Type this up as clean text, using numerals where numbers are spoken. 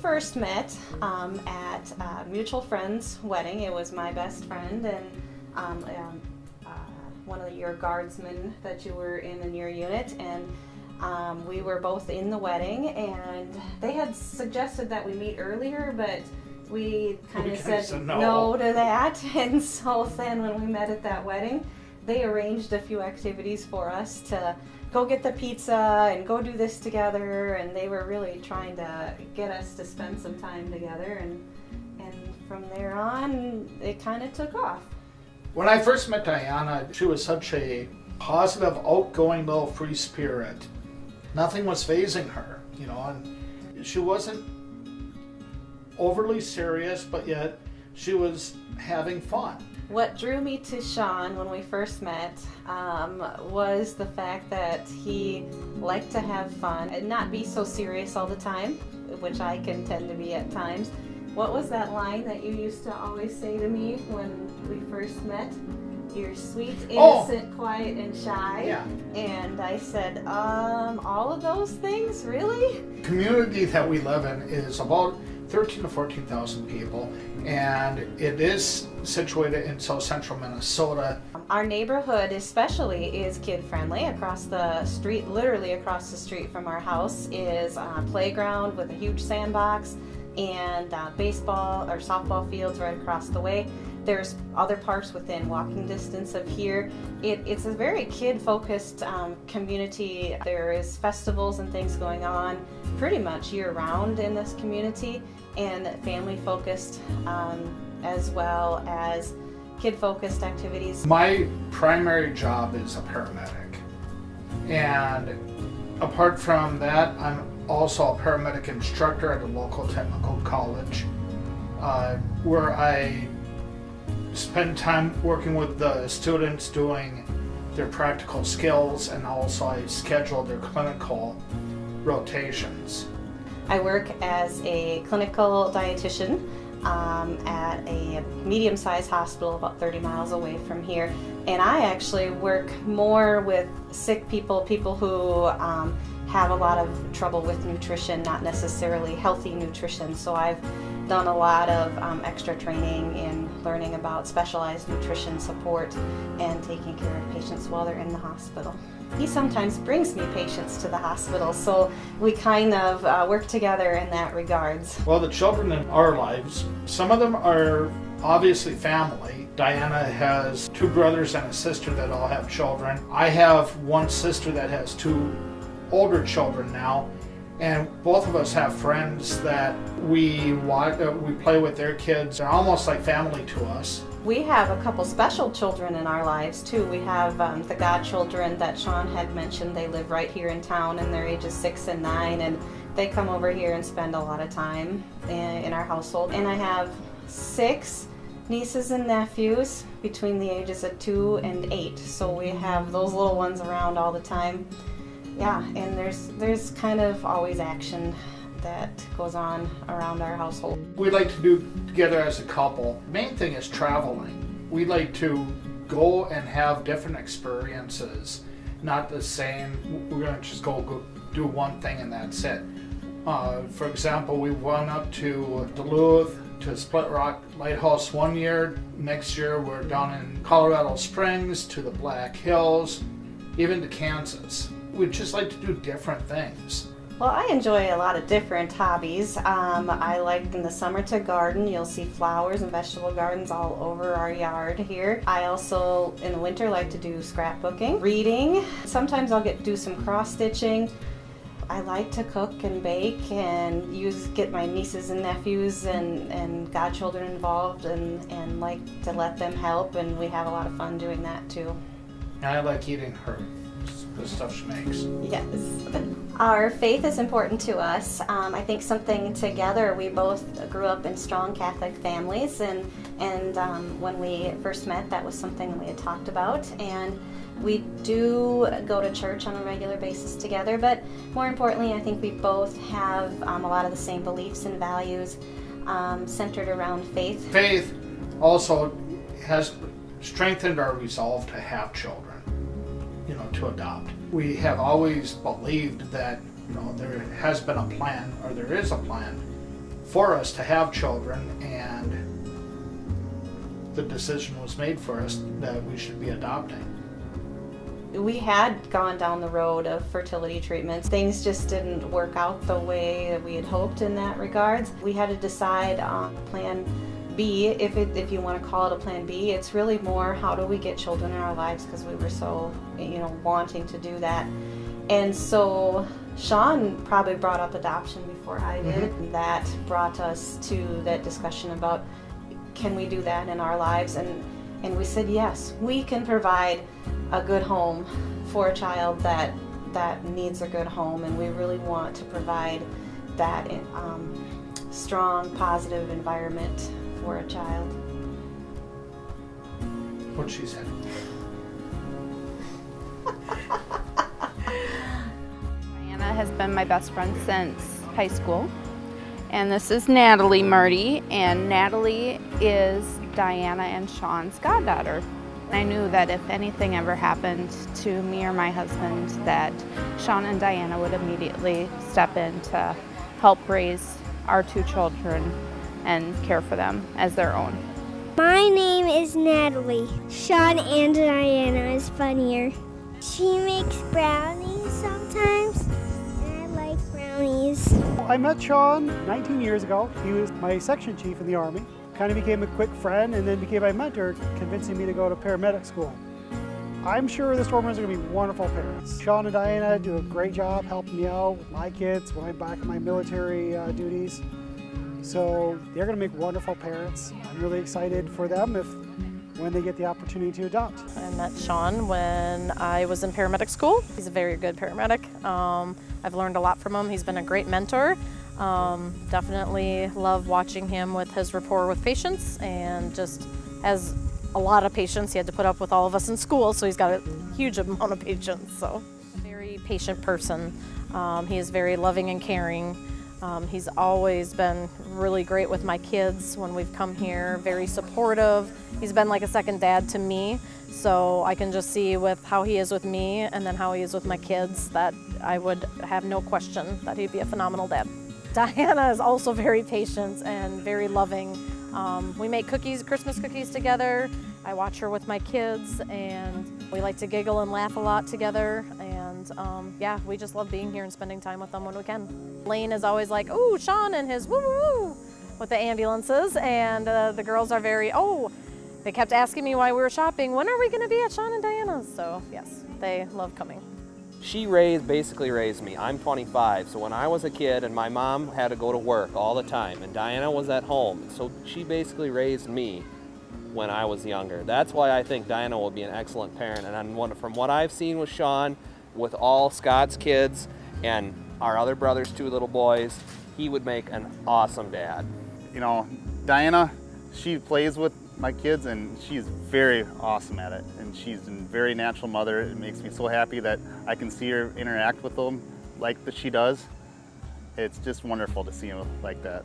first met at a mutual friend's wedding. It was my best friend and one of your guardsmen that you were in your unit, and we were both in the wedding, and they had suggested that we meet earlier, but we kind of said no to that. And so then when we met at that wedding, they arranged a few activities for us to go get the pizza and go do this together, and they were really trying to get us to spend some time together, and from there on it kind of took off. When I first met Diana, she was such a positive, outgoing little free spirit. Nothing was fazing her, and she wasn't overly serious, but yet she was having fun. What drew me to Sean when we first met was the fact that he liked to have fun and not be so serious all the time, which I can tend to be at times. What was that line that you used to always say to me when we first met? You're sweet, innocent, quiet, and shy. Yeah. And I said, all of those things, really? The community that we live in is about 13,000 to 14,000 people, and it is situated in south central Minnesota. Our neighborhood especially is kid friendly. Across the street, literally across the street from our house, is a playground with a huge sandbox and baseball or softball fields right across the way. There's other parks within walking distance of here. It's a very kid-focused community. There is festivals and things going on pretty much year-round in this community, and family-focused as well as kid-focused activities. My primary job is a paramedic, and apart from that, I'm also a paramedic instructor at a local technical college, where I spend time working with the students doing their practical skills, and also I schedule their clinical rotations. I work as a clinical dietitian at a medium-sized hospital about 30 miles away from here, and I actually work more with sick people who have a lot of trouble with nutrition, not necessarily healthy nutrition. So I've done a lot of extra training in learning about specialized nutrition support and taking care of patients while they're in the hospital. He sometimes brings me patients to the hospital, so we kind of work together in that regards. Well, the children in our lives, some of them are obviously family. Diana has 2 brothers and a sister that all have children. I have one sister that has 2 older children now, and both of us have friends that we play with their kids. They're almost like family to us. We have a couple special children in our lives too. We have the godchildren that Sean had mentioned. They live right here in town, and they're ages 6 and 9, and they come over here and spend a lot of time in our household. And I have 6 nieces and nephews between the ages of 2 and 8, so we have those little ones around all the time. Yeah, and there's kind of always action that goes on around our household. We like to do together as a couple. The main thing is traveling. We like to go and have different experiences, not the same. We're going to just go do one thing and that's it. For example, we went up to Duluth, to Split Rock Lighthouse one year. Next year we're down in Colorado Springs, to the Black Hills, even to Kansas. We just like to do different things. Well, I enjoy a lot of different hobbies. I like in the summer to garden. You'll see flowers and vegetable gardens all over our yard here. I also, in the winter, like to do scrapbooking, reading. Sometimes I'll do some cross-stitching. I like to cook and bake and get my nieces and nephews and godchildren involved and like to let them help, and we have a lot of fun doing that too. And I like eating the stuff she makes. Yes. Our faith is important to us. I think something together, we both grew up in strong Catholic families, and when we first met, that was something we had talked about, and we do go to church on a regular basis together, but more importantly, I think we both have a lot of the same beliefs and values centered around faith. Faith also has strengthened our resolve to have children, to adopt. We have always believed that, there has been a plan, or there is a plan, for us to have children, and the decision was made for us that we should be adopting. We had gone down the road of fertility treatments. Things just didn't work out the way that we had hoped in that regards. We had to decide on plan B, if you want to call it a plan B. It's really more, how do we get children in our lives, because we were so, wanting to do that. And so Sean probably brought up adoption before I did. Mm-hmm. That brought us to that discussion about, can we do that in our lives? And we said, yes, we can provide a good home for a child that needs a good home, and we really want to provide that strong, positive environment for a child. What she said. Diana has been my best friend since high school. And this is Natalie Murdy, and Natalie is Diana and Sean's goddaughter. I knew that if anything ever happened to me or my husband, that Sean and Diana would immediately step in to help raise our two children and care for them as their own. My name is Natalie. Sean and Diana is funnier. She makes brownies sometimes, and I like brownies. I met Sean 19 years ago. He was my section chief in the Army. Kind of became a quick friend and then became my mentor, convincing me to go to paramedic school. I'm sure the Stormers are going to be wonderful parents. Sean and Diana do a great job helping me out with my kids when I'm back in my military duties. So they're going to make wonderful parents. I'm really excited for them when they get the opportunity to adopt. I met Sean when I was in paramedic school. He's a very good paramedic. I've learned a lot from him. He's been a great mentor. Definitely love watching him with his rapport with patients, and just has a lot of patience. He had to put up with all of us in school, so he's got a huge amount of patience. So, very patient person. He is very loving and caring. He's always been really great with my kids when we've come here, very supportive. He's been like a second dad to me, so I can just see with how he is with me and then how he is with my kids that I would have no question that he'd be a phenomenal dad. Diana is also very patient and very loving. We make cookies, Christmas cookies together. I watch her with my kids, and we like to giggle and laugh a lot together. And yeah, we just love being here and spending time with them when we can. Lane is always like, "Oh, Sean and his woo woo woo," with the ambulances, and the girls are very, they kept asking me while we were shopping, when are we going to be at Sean and Diana's? So yes, they love coming. She basically raised me. I'm 25, so when I was a kid and my mom had to go to work all the time and Diana was at home, so she basically raised me when I was younger. That's why I think Diana will be an excellent parent, and from what I've seen with Sean, with all Scott's kids and our other brother's two little boys, he would make an awesome dad. Diana, she plays with my kids and she's very awesome at it, and she's a very natural mother. It makes me so happy that I can see her interact with them like that she does. It's just wonderful to see her like that.